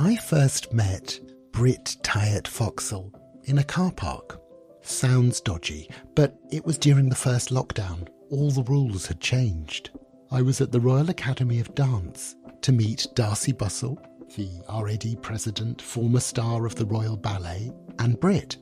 I first met Britt Tajet Foxell in a car park. Sounds dodgy, but it was during the first lockdown. All the rules had changed. I was at the Royal Academy of Dance to meet Darcy Bussell, the RAD president, former star of the Royal Ballet, and Britt.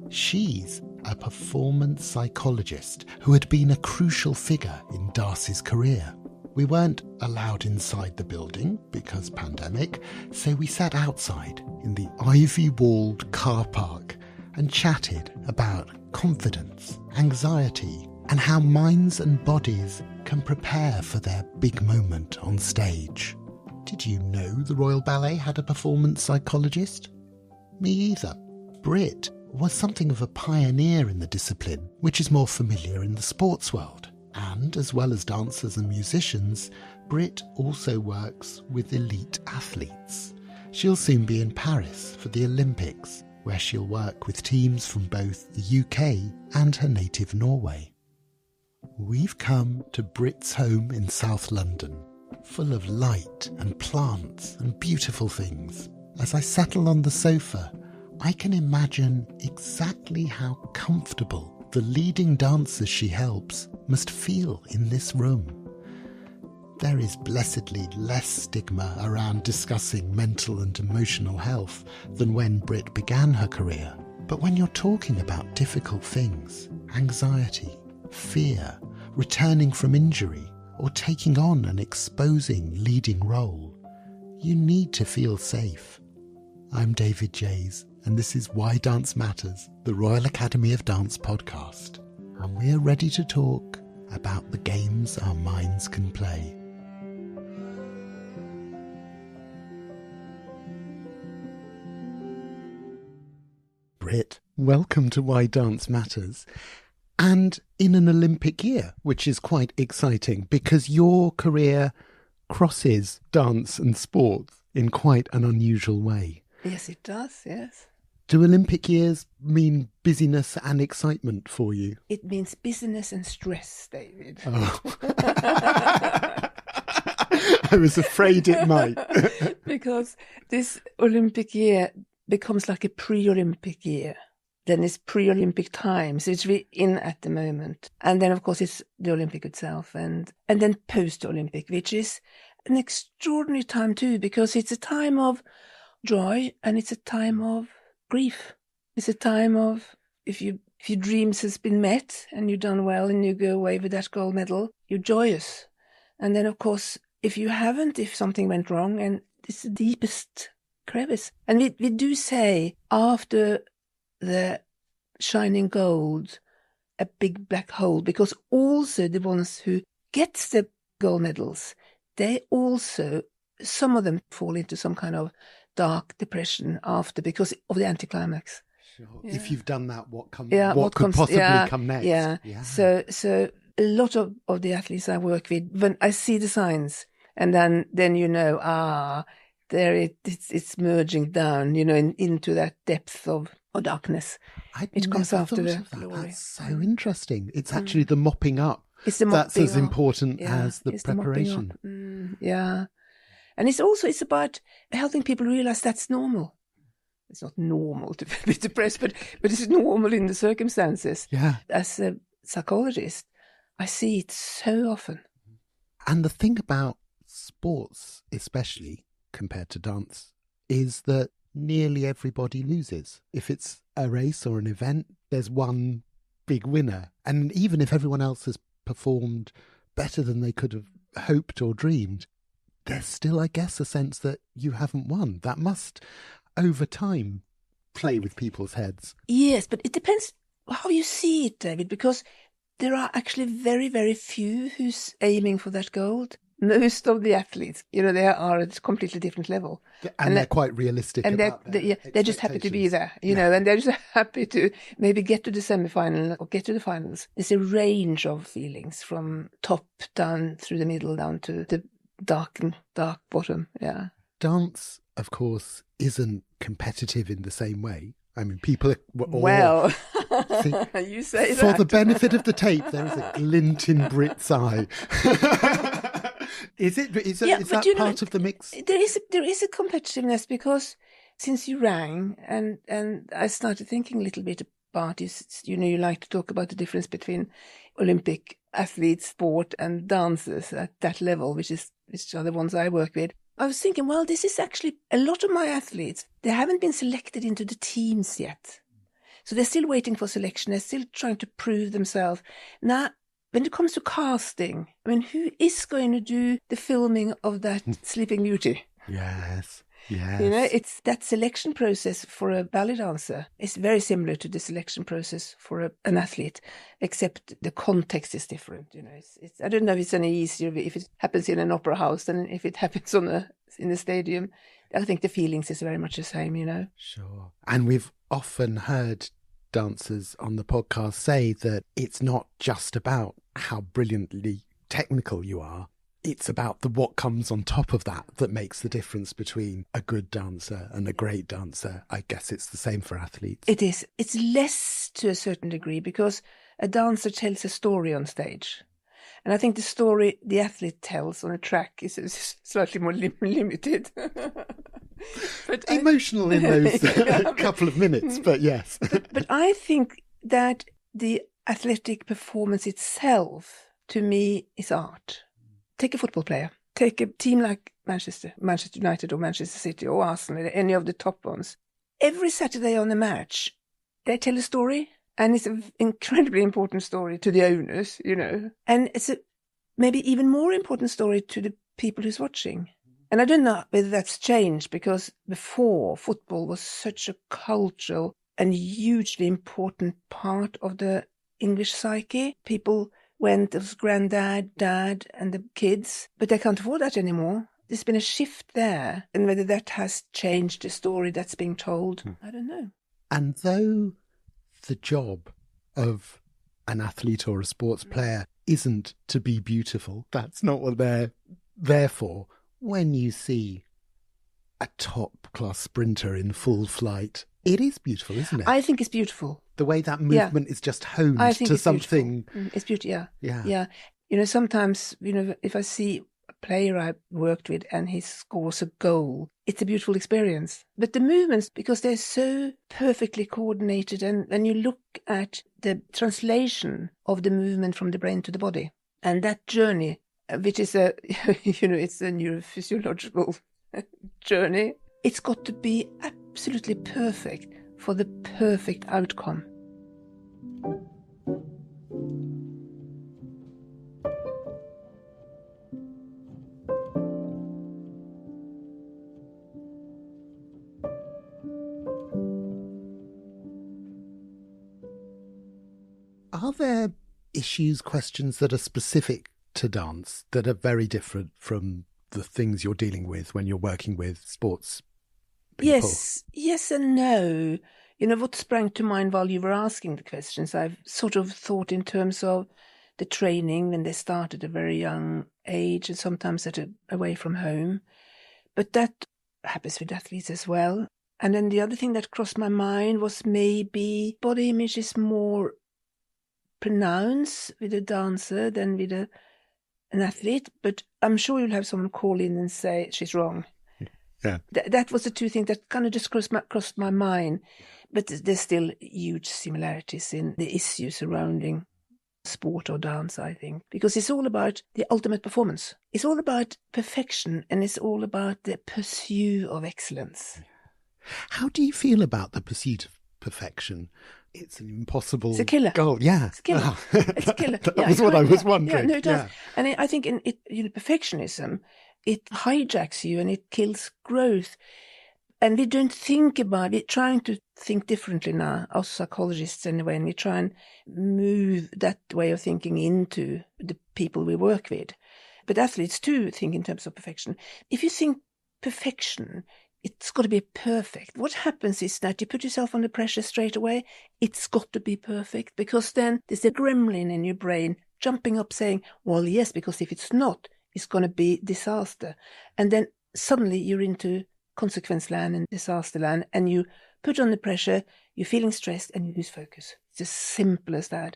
She's a performance psychologist who had been a crucial figure in Darcy's career. We weren't allowed inside the building because pandemic, so we sat outside in the ivy-walled car park and chatted about confidence, anxiety, and how minds and bodies can prepare for their big moment on stage. Did you know the Royal Ballet had a performance psychologist? Me either. Britt was something of a pioneer in the discipline, which is more familiar in the sports world. And as well as dancers and musicians, Britt also works with elite athletes. She'll soon be in Paris for the Olympics, where she'll work with teams from both the UK and her native Norway. We've come to Britt's home in South London, full of light and plants and beautiful things. As I settle on the sofa, I can imagine exactly how comfortable the leading dancers she helps must feel in this room. There is blessedly less stigma around discussing mental and emotional health than when Britt began her career. But when you're talking about difficult things, anxiety, fear, returning from injury, or taking on an exposing leading role, you need to feel safe. I'm David Jays, and this is Why Dance Matters, the Royal Academy of Dance podcast. And we're ready to talk about the games our minds can play. Britt, welcome to Why Dance Matters. And in an Olympic year, which is quite exciting because your career crosses dance and sports in quite an unusual way. Yes, it does, yes. Do Olympic years mean busyness and excitement for you? It means busyness and stress, David. Oh. I was afraid it might. Because this Olympic year becomes like a pre-Olympic year. Then it's pre-Olympic time, so it's really in at the moment. And then, of course, it's the Olympic itself. And then post-Olympic, which is an extraordinary time too, because it's a time of joy and it's a time of grief. It's a time of, if your dreams has been met and you've done well and you go away with that gold medal, you're joyous. And then, of course, if you haven't, if something went wrong, and it's the deepest crevice. And we do say after the shining gold, a big black hole, because also the ones who gets the gold medals, they also, some of them fall into some kind of dark depression after because of the anticlimax. Sure. Yeah. If you've done that, what could possibly come next? Yeah. So a lot of the athletes I work with, when I see the signs, and then you know, there it's merging down, you know, into that depth of darkness. It comes after the glory. That's so interesting. It's actually the mopping up. That's as important as the preparation. Yeah. And it's about helping people realize that's normal. It's not normal to be depressed, but it's normal in the circumstances. Yeah. As a psychologist, I see it so often. And the thing about sports, especially compared to dance, is that nearly everybody loses. If it's a race or an event, there's one big winner. And even if everyone else has performed better than they could have hoped or dreamed, there's still, I guess, a sense that you haven't won. That must, over time, play with people's heads. Yes, but it depends how you see it, David, because there are actually very, very few who's aiming for that gold. Most of the athletes, you know, they are at a completely different level. And they're quite realistic about they're just happy to be there, you know, and they're just happy to maybe get to the semi-final or get to the finals. There's a range of feelings from top down through the middle down to the dark bottom, yeah. Dance, of course, isn't competitive in the same way. I mean, people are well, you say for that. the benefit of the tape, there is a glint in Britt's eye. Is that part of the mix? There is a competitiveness because since you rang and I started thinking a little bit about this, you like to talk about the difference between Olympic athletes, sport and dancers at that level, which are the ones I work with. I was thinking, well, this is actually a lot of my athletes. They haven't been selected into the teams yet. So they're still waiting for selection. They're still trying to prove themselves. Now, when it comes to casting, I mean, who is going to do the filming of that Sleeping Beauty? Yes. It's that selection process for a ballet dancer. It's very similar to the selection process for an athlete, except the context is different. I don't know if it's any easier if it happens in an opera house than if it happens in a stadium. I think the feelings is very much the same. Sure. And we've often heard dancers on the podcast say that it's not just about how brilliantly technical you are. It's about what comes on top of that makes the difference between a good dancer and a great dancer. I guess it's the same for athletes. It is. It's less to a certain degree because a dancer tells a story on stage. And I think the story the athlete tells on a track is slightly more limited. But emotional in those couple of minutes, but yes. but I think that the athletic performance itself, to me, is art. Take a football player. Take a team like Manchester United or Manchester City or Arsenal, any of the top ones. Every Saturday on a match, they tell a story, and it's an incredibly important story to the owners, and it's a maybe even more important story to the people who's watching. And I don't know whether that's changed, because before, football was such a cultural and hugely important part of the English psyche. People went as granddad, dad, and the kids, but they can't afford that anymore. There's been a shift there, and whether that has changed the story that's being told, I don't know. And though the job of an athlete or a sports player isn't to be beautiful, that's not what they're there for. When you see a top-class sprinter in full flight, it is beautiful, isn't it? I think it's beautiful. The way that movement is just honed to something. Beautiful. It's beautiful, yeah. Sometimes, if I see a player I worked with and he scores a goal, it's a beautiful experience. But the movements, because they're so perfectly coordinated, and when you look at the translation of the movement from the brain to the body, and that journey, which is it's a neurophysiological journey, it's got to be absolutely perfect for the perfect outcome. Are there issues, questions that are specific to dance that are very different from the things you're dealing with when you're working with sports people? Yes and no. What sprang to mind while you were asking the questions, I've sort of thought in terms of the training when they start at a very young age and sometimes away from home. But that happens with athletes as well. And then the other thing that crossed my mind was maybe body image is more pronounced with a dancer than with an athlete. But I'm sure you'll have someone call in and say she's wrong. Yeah. That was the two things that kind of just crossed my mind. But there's still huge similarities in the issues surrounding sport or dance, I think. Because it's all about the ultimate performance. It's all about perfection, and it's all about the pursuit of excellence. How do you feel about the pursuit of perfection? It's an impossible it's a killer. goal. Yeah. It's a killer. It's a killer. That was what I was wondering. Yeah, no, it does. And I think in perfectionism, it hijacks you and it kills growth. And we don't think about it, trying to think differently now, us psychologists anyway, and we try and move that way of thinking into the people we work with. But athletes too think in terms of perfection. If you think perfection, it's got to be perfect. What happens is that you put yourself under pressure straight away. It's got to be perfect, because then there's a gremlin in your brain jumping up saying, well, yes, because if it's not, it's going to be disaster. And then suddenly you're into consequence land and disaster land, and you put on the pressure, you're feeling stressed, and you lose focus. It's as simple as that.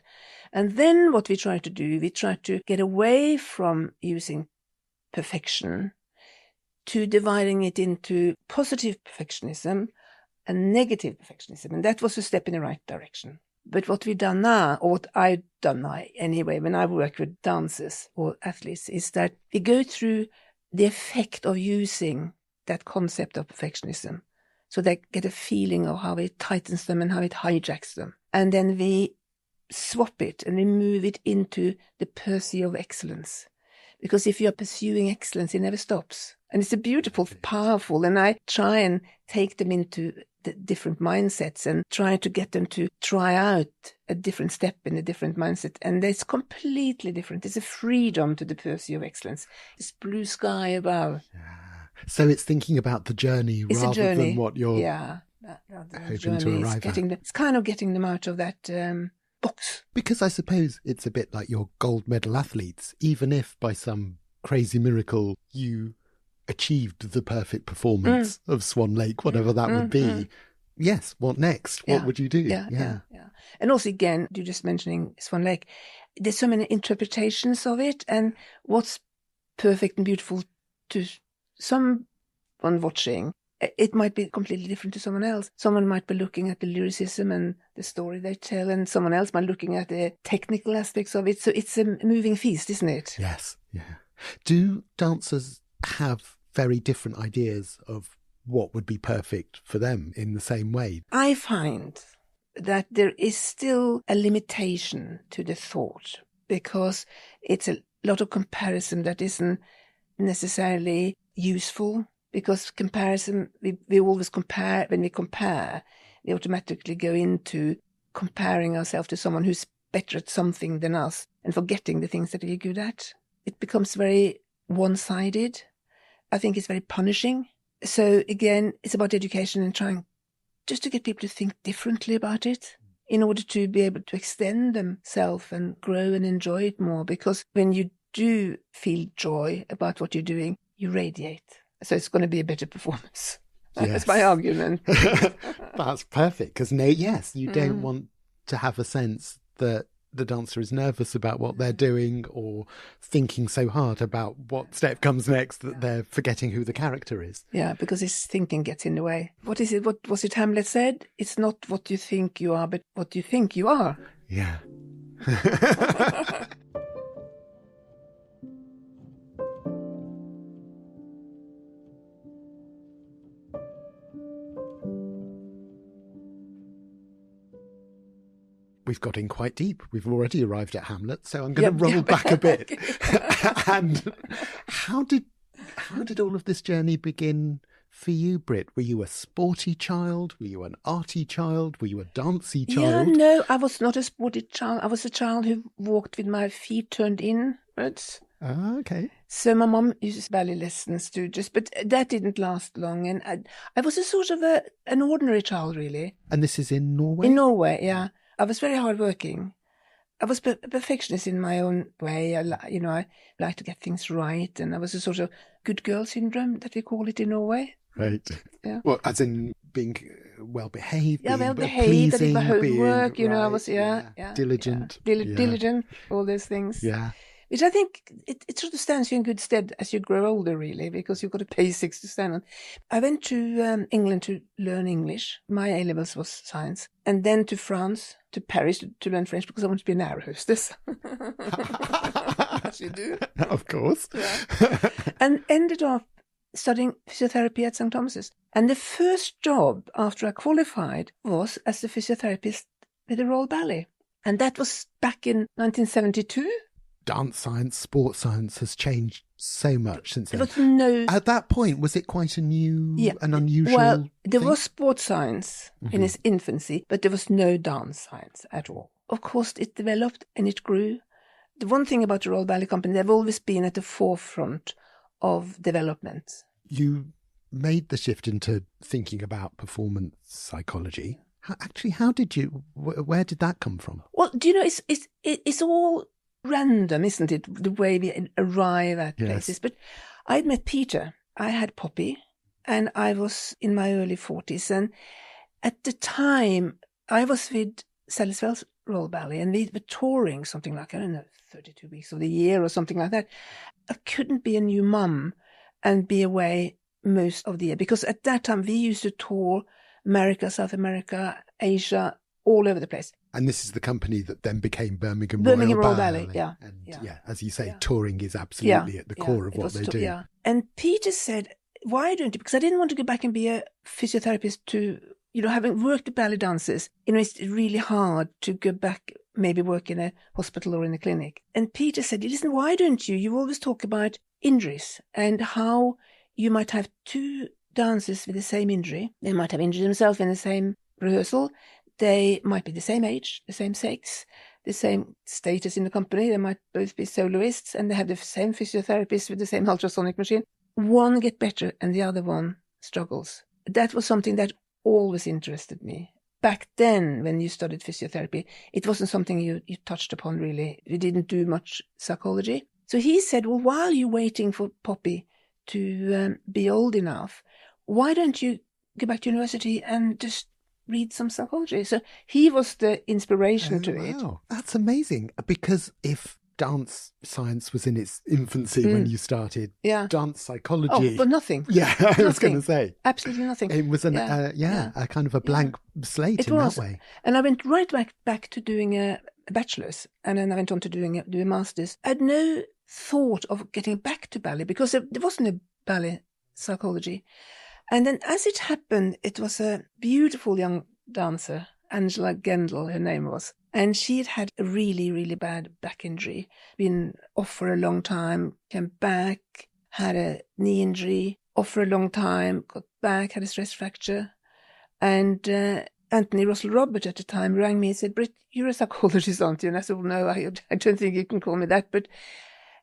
And then what we try to do, we try to get away from using perfection to dividing it into positive perfectionism and negative perfectionism. And that was a step in the right direction. But what we've done now, or what I've done now anyway, when I work with dancers or athletes, is that we go through the effect of using that concept of perfectionism. So they get a feeling of how it tightens them and how it hijacks them. And then we swap it and we move it into the pursuit of excellence. Because if you're pursuing excellence, it never stops. And it's a beautiful, powerful, and I try and take them into the different mindsets and try to get them to try out a different step in a different mindset. And it's completely different. It's a freedom to the pursuit of excellence. It's blue sky above. Yeah. So it's thinking about the journey rather than what you're hoping to arrive at. It's kind of getting them out of that box. Because I suppose it's a bit like your gold medal athletes. Even if by some crazy miracle you achieved the perfect performance of Swan Lake, whatever that would be, yes, what next? What would you do? Yeah. And also, again, you're just mentioning Swan Lake. There's so many interpretations of it, and what's perfect and beautiful to someone watching, it might be completely different to someone else. Someone might be looking at the lyricism and the story they tell, and someone else might be looking at the technical aspects of it. So it's a moving feast, isn't it? Yes, yeah. Do dancers have very different ideas of what would be perfect for them in the same way? I find that there is still a limitation to the thought, because it's a lot of comparison that isn't necessarily useful. Because comparison, we always compare. When we compare, we automatically go into comparing ourselves to someone who's better at something than us and forgetting the things that we're good at. It becomes very one-sided. I think it's very punishing. So again, it's about education and trying just to get people to think differently about it in order to be able to extend themselves and grow and enjoy it more. Because when you do feel joy about what you're doing, you radiate. So it's going to be a better performance. Yes. That's my argument. That's perfect. Because you don't want to have a sense that the dancer is nervous about what they're doing or thinking so hard about what step comes next that they're forgetting who the character is. Yeah, because his thinking gets in the way. What is it? What was it Hamlet said? It's not what you think you are, but what you think you are. Yeah. We've got in quite deep. We've already arrived at Hamlet, so I'm going to roll back a bit. And how did all of this journey begin for you, Britt? Were you a sporty child? Were you an arty child? Were you a dancey child? Yeah, no, I was not a sporty child. I was a child who walked with my feet turned inwards. Oh, okay. So my mum uses ballet lessons too, but that didn't last long. And I was a sort of an ordinary child, really. And this is in Norway? In Norway, yeah. I was very hardworking. I was a perfectionist in my own way. I like to get things right. And I was a sort of good girl syndrome, that we call it in Norway. Right. Yeah. Well, as in being well-behaved, yeah, being well-behaved, I did my homework, being, I was, diligent. Diligent, all those things. Yeah. Which I think it sort of stands you in good stead as you grow older, really, because you've got a basics to stand on. I went to England to learn English. My A-levels was science. And then to France, to Paris, to learn French, because I wanted to be an air hostess. As you do. Of course. Yeah. And ended up studying physiotherapy at St. Thomas's. And the first job after I qualified was as a physiotherapist with the Royal Ballet. And that was back in 1972. Dance science, sports science has changed so much since then. There was no... At that point, was it quite an unusual Well, there thing? was sports science in its infancy, but there was no dance science at all. Of course, it developed and it grew. The one thing about the Royal Ballet Company, they've always been at the forefront of development. You made the shift into thinking about performance psychology. Where did that come from? Well, do you know, it's all random, isn't it? The way we arrive at places. But I'd met Peter. I had Poppy, and I was in my early 40s. And at the time, I was with Sally Swell's Royal Ballet, and we were touring something like, I don't know, 32 weeks of the year or something like that. I couldn't be a new mum and be away most of the year, because at that time we used to tour America, South America, Asia, all over the place. And this is the company that then became Birmingham Royal Ballet. Ballet, yeah. And as you say, touring is absolutely at the core of what they do. Yeah. And Peter said, why don't you, because I didn't want to go back and be a physiotherapist to, having worked with ballet dancers, it's really hard to go back, maybe work in a hospital or in a clinic. And Peter said, listen, why don't you always talk about injuries and how you might have two dancers with the same injury. They might have injured themselves in the same rehearsal. They might be the same age, the same sex, the same status in the company. They might both be soloists, and they have the same physiotherapist with the same ultrasonic machine. One gets better and the other one struggles. That was something that always interested me. Back then, when you studied physiotherapy, it wasn't something you touched upon really. You didn't do much psychology. So he said, well, while you're waiting for Poppy to be old enough, why don't you go back to university and just read some psychology? So he was the inspiration to it. Wow, that's amazing. Because if dance science was in its infancy when you started, dance psychology... Oh, but nothing. Yeah, I was going to say. Absolutely nothing. It was a kind of a blank slate in that way. And I went right back to doing a bachelor's, and then I went on to do a master's. I had no thought of getting back to ballet because there wasn't a ballet psychology. And then as it happened, it was a beautiful young dancer, Angela Gendel, her name was. And she had had a really, really bad back injury, been off for a long time, came back, had a knee injury, off for a long time, got back, had a stress fracture. And Anthony Russell Robert at the time rang me and said, Britt, you're a psychologist, aren't you? And I said, well, no, I don't think you can call me that. But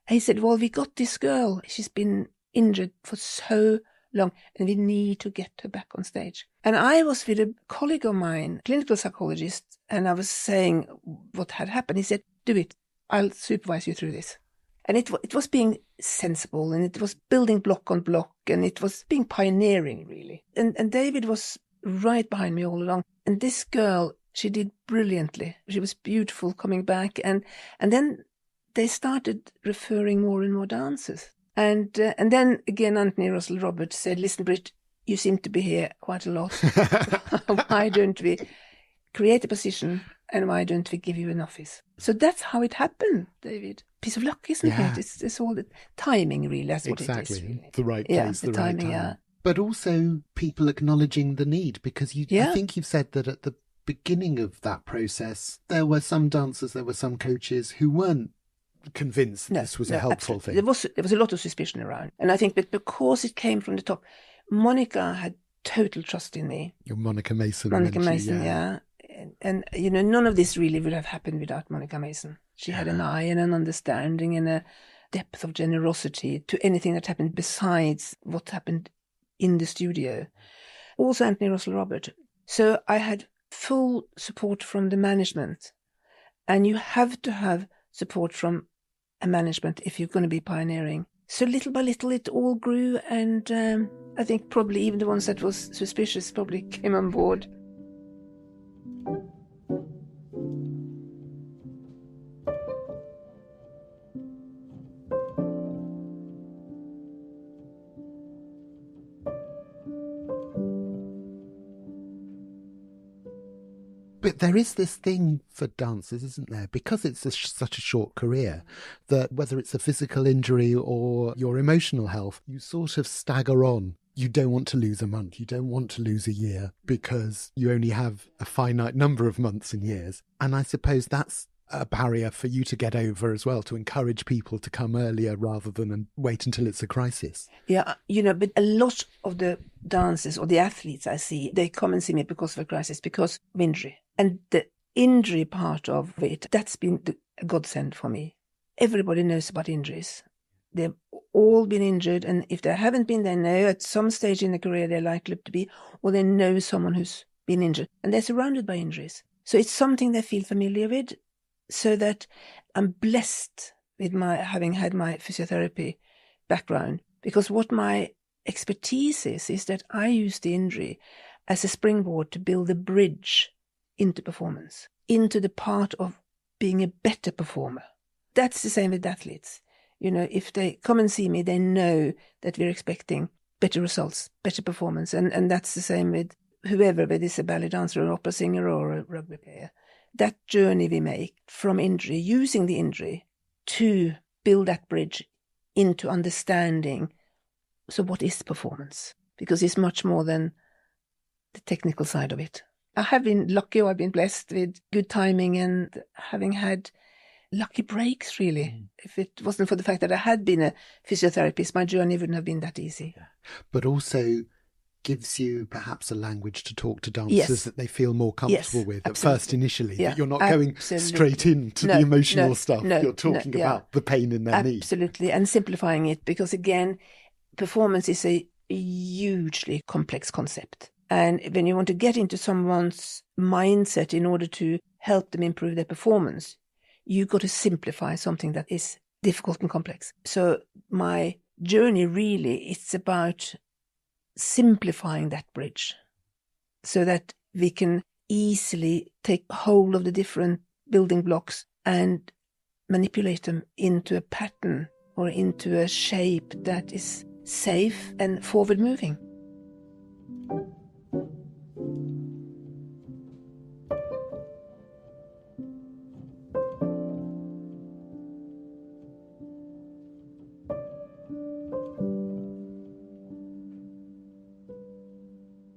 he said, well, we got this girl. She's been injured for so long, and we need to get her back on stage. And I was with a colleague of mine, clinical psychologist, and I was saying what had happened. He said, do it. I'll supervise you through this. And it was being sensible, and it was building block on block, and it was being pioneering, really. And David was right behind me all along. And this girl, she did brilliantly. She was beautiful coming back. And then they started referring more and more dancers. And then again, Anthony Russell Roberts said, listen, Britt, you seem to be here quite a lot. Why don't we create a position, and why don't we give you an office? So that's how it happened, David. Piece of luck, isn't it? It's all the timing, really. That's what it is. Really. The right place, the right timing, time. But also people acknowledging the need, because I think you've said that at the beginning of that process, there were some dancers, there were some coaches who weren't convinced this was a helpful thing. There was a lot of suspicion around. And I think that because it came from the top, Monica had total trust in me. Your Monica Mason. And none of this really would have happened without Monica Mason. She had an eye and an understanding and a depth of generosity to anything that happened besides what happened in the studio. Also Anthony Russell Robert. So I had full support from the management. And you have to have support from a management if you're going to be pioneering. So little by little it all grew, and I think probably even the ones that was suspicious probably came on board. But there is this thing for dancers, isn't there? Because it's such a short career, that whether it's a physical injury or your emotional health, you sort of stagger on. You don't want to lose a month. You don't want to lose a year because you only have a finite number of months and years. And I suppose that's a barrier for you to get over as well, to encourage people to come earlier rather than wait until it's a crisis. Yeah, but a lot of the dancers or the athletes I see, they come and see me because of a crisis, because of injury. And the injury part of it, that's been a godsend for me. Everybody knows about injuries. They've all been injured, and if they haven't been, they know at some stage in their career they're likely to be, or they know someone who's been injured, and they're surrounded by injuries. So it's something they feel familiar with, so that I'm blessed with having had my physiotherapy background, because what my expertise is that I use the injury as a springboard to build a bridge into performance. into the part of being a better performer. That's the same with athletes. If they come and see me, they know that we're expecting better results, better performance. And that's the same with whoever, whether it's a ballet dancer or an opera singer or a rugby player. That journey we make from injury, using the injury to build that bridge into understanding. So what is performance? Because it's much more than the technical side of it. I have been lucky, or I've been blessed with good timing and having had lucky breaks, really. If it wasn't for the fact that I had been a physiotherapist, my journey wouldn't have been that easy. But also gives you perhaps a language to talk to dancers that they feel more comfortable with at first initially, that you're not going straight into the emotional stuff. You're talking about the pain in their knee. Absolutely, and simplifying it, because again, performance is a hugely complex concept. And when you want to get into someone's mindset in order to help them improve their performance, you've got to simplify something that is difficult and complex. So my journey really, it's about simplifying that bridge so that we can easily take hold of the different building blocks and manipulate them into a pattern or into a shape that is safe and forward moving.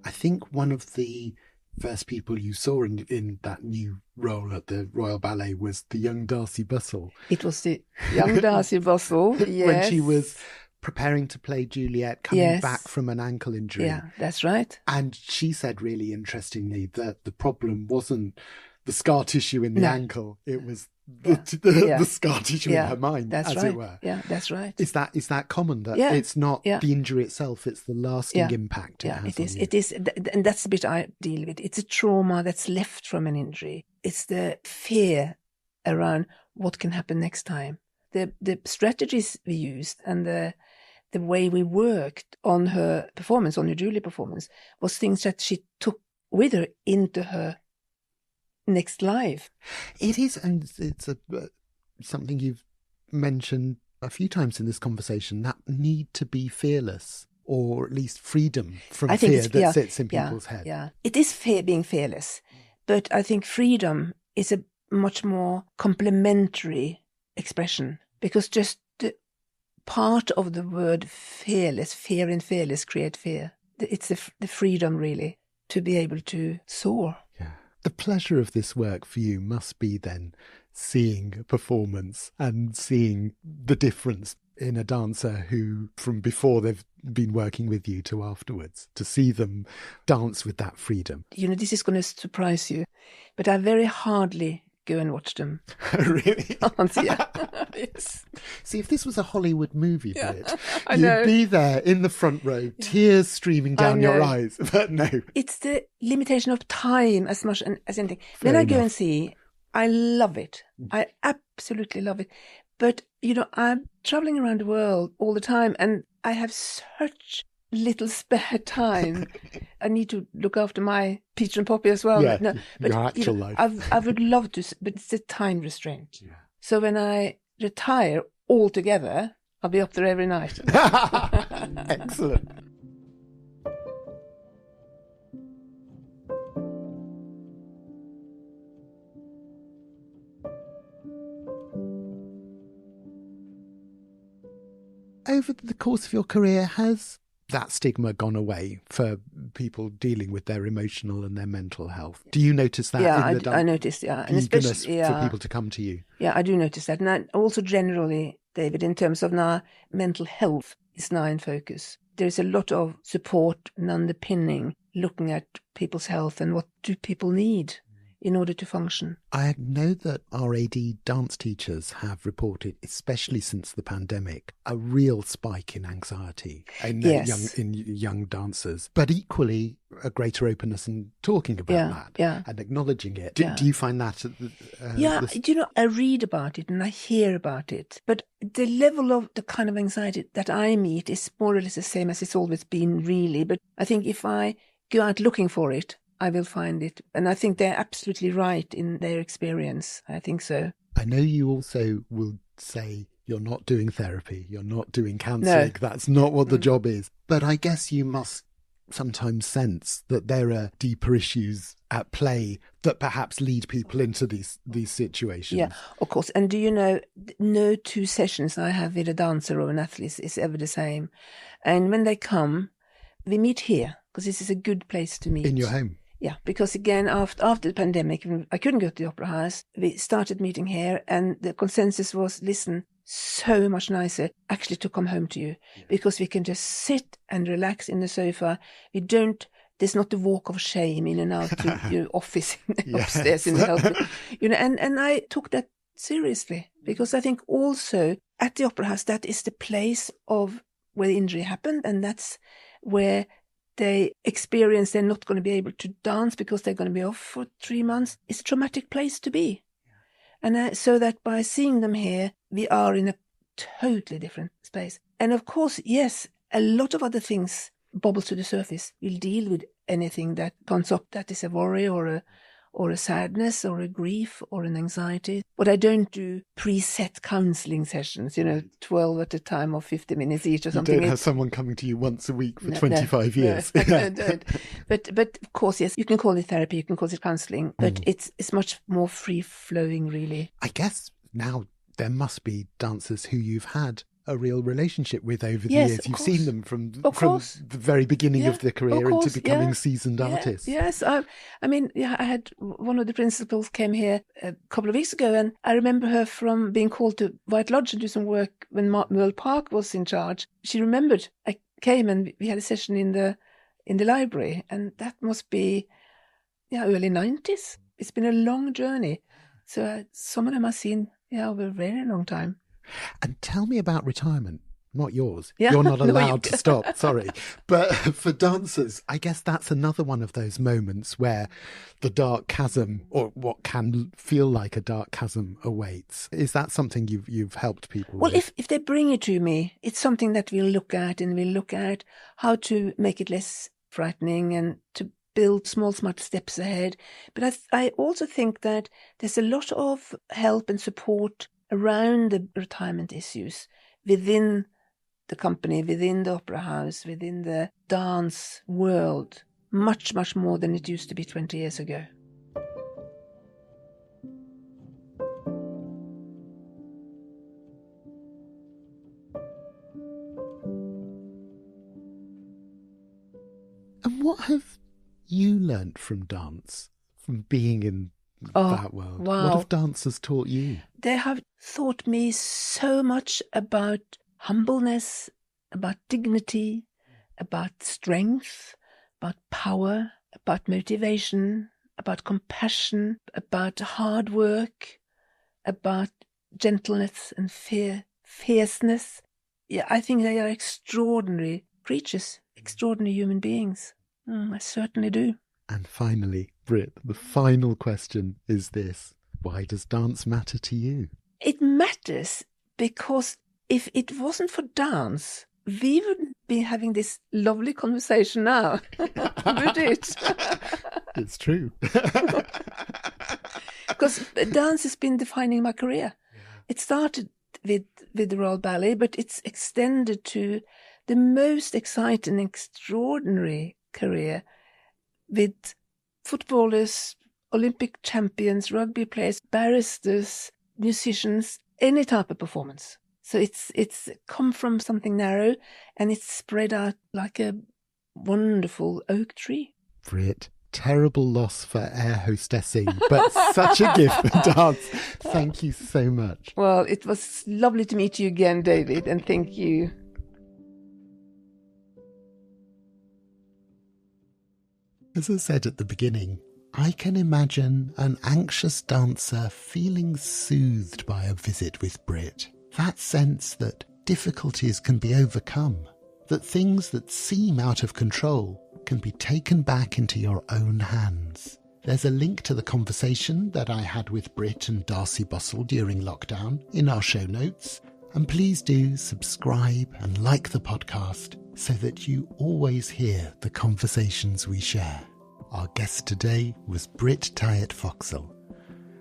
I think one of the first people you saw in that new role at the Royal Ballet was the young Darcy Bussell. It was the young Darcy Bussell, yes. When she was preparing to play Juliet, coming back from an ankle injury. Yeah, that's right. And she said really interestingly that the problem wasn't the scar tissue in the ankle, it was the scar tissue in her mind, it were. Yeah, that's right. Is that common, that it's not the injury itself, it's the lasting impact it has? It is. And that's the bit I deal with. It's a trauma that's left from an injury. It's the fear around what can happen next time. The strategies we used and the way we worked on her performance, on her Julie performance, was things that she took with her into her next life. It is, and it's something you've mentioned a few times in this conversation, that need to be fearless, or at least freedom from fear that sits in people's head. Yeah, it is being fearless, but I think freedom is a much more complementary expression, because just the part of the word fearless, fear and fearless create fear. It's the freedom really to be able to soar. Yeah. The pleasure of this work for you must be then seeing a performance and seeing the difference in a dancer who, from before they've been working with you to afterwards, to see them dance with that freedom. This is going to surprise you, but I very hardly go and watch them. Really? Yes. See, if this was a Hollywood movie, Britt, you'd be there in the front row, tears streaming down your eyes. But no. It's the limitation of time as much as anything. When I go and see, I love it. I absolutely love it. But, I'm traveling around the world all the time, and I have such little spare time. I need to look after my Peach and Poppy as well. Yeah, but your actual life. I would love to, but it's a time restraint. Yeah. So when I retire altogether, I'll be up there every night. Excellent. Over the course of your career, has that stigma gone away for people dealing with their emotional and their mental health? Do you notice that? I noticed, and especially for people to come to you. Yeah, I do notice that, and also generally, David, in terms of now mental health is now in focus. There is a lot of support and underpinning, looking at people's health and what do people need in order to function. I know that RAD dance teachers have reported, especially since the pandemic, a real spike in anxiety in young dancers, but equally a greater openness in talking about that and acknowledging it. Do you find that? I read about it and I hear about it, but the level of the kind of anxiety that I meet is more or less the same as it's always been, really. But I think if I go out looking for it, I will find it. And I think they're absolutely right in their experience. I think so. I know you also will say you're not doing therapy, you're not doing counselling. No. That's not what the job is. But I guess you must sometimes sense that there are deeper issues at play that perhaps lead people into these situations. Yeah, of course. And do you know, no two sessions I have with a dancer or an athlete is ever the same. And when they come, we meet here, because this is a good place to meet. In your home? Yeah, because again, after the pandemic, I couldn't go to the opera house. We started meeting here, and the consensus was, listen, so much nicer actually to come home to you, because we can just sit and relax in the sofa. There's not the walk of shame in and out to your office upstairs in the house. And I took that seriously, because I think also at the opera house, that is the place of where the injury happened, and that's where they experience they're not going to be able to dance because they're going to be off for 3 months. It's a traumatic place to be. And so that by seeing them here, we are in a totally different space. And of course, yes, a lot of other things bubble to the surface. We'll deal with anything that comes up that is a worry or a sadness or a grief or an anxiety. But I don't do preset counselling sessions, 12 at a time or 50 minutes each or something. You don't have someone coming to you once a week for 25 years. No, I don't. But of course, yes, you can call it therapy, you can call it counselling, but it's much more free-flowing, really. I guess now there must be dancers who you've had a real relationship with over the years. You've seen them from the very beginning of their career into becoming seasoned artists. Yes, I had one of the principals came here a couple of weeks ago, and I remember her from being called to White Lodge to do some work when Merle Park was in charge. She remembered I came and we had a session in the library, and that must be early 90s. It's been a long journey. So some of them I've seen over a very long time. And tell me about retirement, not yours. Yeah. You're not allowed to stop, sorry. But for dancers, I guess that's another one of those moments where the dark chasm, or what can feel like a dark chasm, awaits. Is that something you've helped people with? Well, if they bring it to me, it's something that we'll look at, and we'll look at how to make it less frightening and to build small, smart steps ahead. But I also think that there's a lot of help and support around the retirement issues within the company, within the opera house, within the dance world, much, much more than it used to be 20 years ago. And what have you learnt from dance, from being in that world? Wow. What have dancers taught you? They have taught me so much about humbleness, about dignity, about strength, about power, about motivation, about compassion, about hard work, about gentleness and fierceness. Yeah, I think they are extraordinary creatures, extraordinary human beings. I certainly do. And finally, Britt, the final question is this. Why does dance matter to you? It matters because if it wasn't for dance, we wouldn't be having this lovely conversation now, would it? It's true. Because dance has been defining my career. Yeah. It started with the Royal Ballet, but it's extended to the most exciting, extraordinary career with footballers, Olympic champions, rugby players, barristers, musicians, any type of performance. So it's come from something narrow and it's spread out like a wonderful oak tree. Britt, terrible loss for air hostessing, but such a gift for dance. Thank you so much. Well, it was lovely to meet you again, David, and thank you. As I said at the beginning, I can imagine an anxious dancer feeling soothed by a visit with Britt. That sense that difficulties can be overcome, that things that seem out of control can be taken back into your own hands. There's a link to the conversation that I had with Britt and Darcy Bussell during lockdown in our show notes. And please do subscribe and like the podcast so that you always hear the conversations we share. Our guest today was Britt Tajet Foxell,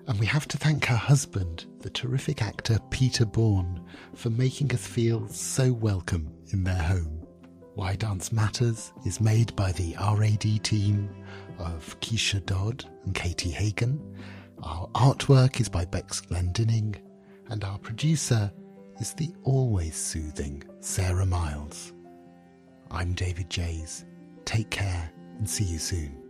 and we have to thank her husband, the terrific actor Peter Bourne, for making us feel so welcome in their home. Why Dance Matters is made by the RAD team of Keisha Dodd and Katie Hagan. Our artwork is by Bex Glendinning, and our producer is the always soothing Sarah Miles. I'm David Jays. Take care and see you soon.